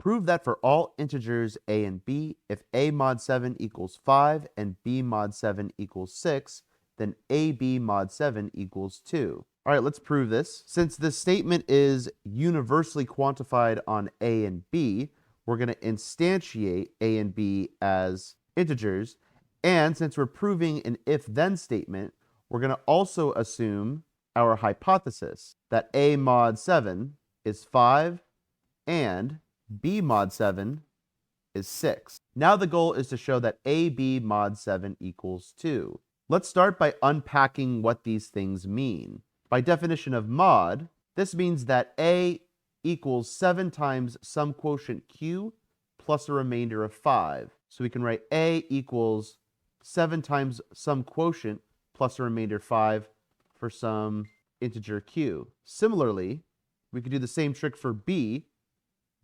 Prove that for all integers a and b, if a mod 7 equals 5 and b mod 7 equals 6, then ab mod 7 equals 2. All right, let's prove this. Since this statement is universally quantified on a and b, we're going to instantiate a and b as integers. And since we're proving an if-then statement, we're going to also assume our hypothesis that a mod 7 is 5 and b mod 7 is 6. Now the goal is to show that ab mod 7 equals 2. Let's start by unpacking what these things mean. By definition of mod, this means that a equals 7 times some quotient q plus a remainder of 5. So we can write a equals 7 times some quotient plus a remainder 5 for some integer q. Similarly, we could do the same trick for b.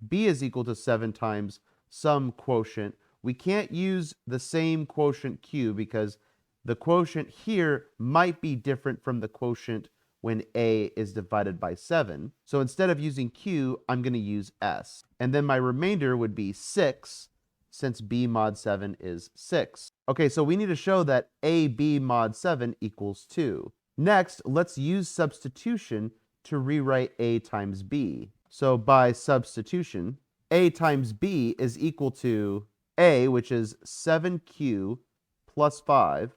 b is equal to 7 times some quotient. We can't use the same quotient q because the quotient here might be different from the quotient when a is divided by 7. So instead of using q, I'm going to use s. And then my remainder would be 6, since b mod 7 is 6. Okay, so we need to show that ab mod 7 equals 2. Next, let's use substitution to rewrite a times b. So by substitution, a times b is equal to a, which is 7q plus 5,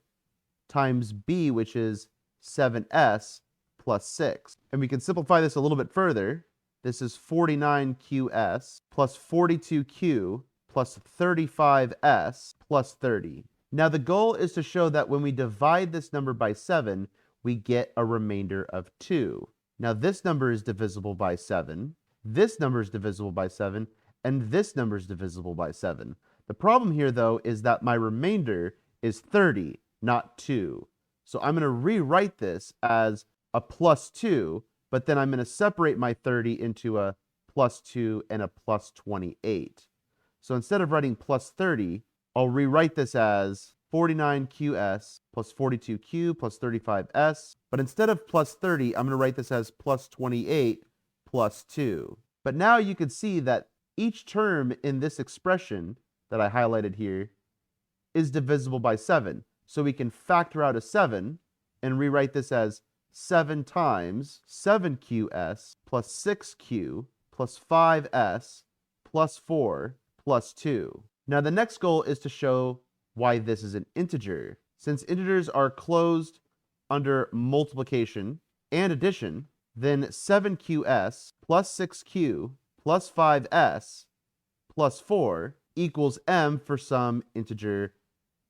times b, which is 7s plus 6. And we can simplify this a little bit further. This is 49qs plus 42q plus 35s plus 30. Now the goal is to show that when we divide this number by 7, we get a remainder of 2. Now this number is divisible by 7, this number is divisible by 7, and this number is divisible by 7. The problem here, though, is that my remainder is 30, not 2. So I'm going to rewrite this as a plus 2, but then I'm going to separate my 30 into a plus 2 and a plus 28. So instead of writing plus 30, I'll rewrite this as 49qs plus 42q plus 35s. But instead of plus 30, I'm going to write this as plus 28 plus 2. But now you can see that each term in this expression that I highlighted here is divisible by 7. So we can factor out a 7 and rewrite this as 7 times 7qs plus 6q plus 5s plus 4 plus 2. Now the next goal is to show why this is an integer. Since integers are closed under multiplication and addition, then 7qs plus 6q plus 5s plus 4 equals m for some integer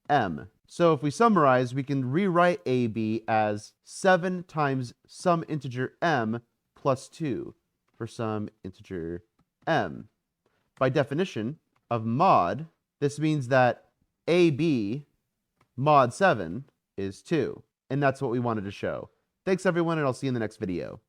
m. So if we summarize, we can rewrite ab as 7 times some integer m plus 2 for some integer m. By definition of mod, this means that ab mod 7 is 2. And that's what we wanted to show. Thanks everyone, and I'll see you in the next video.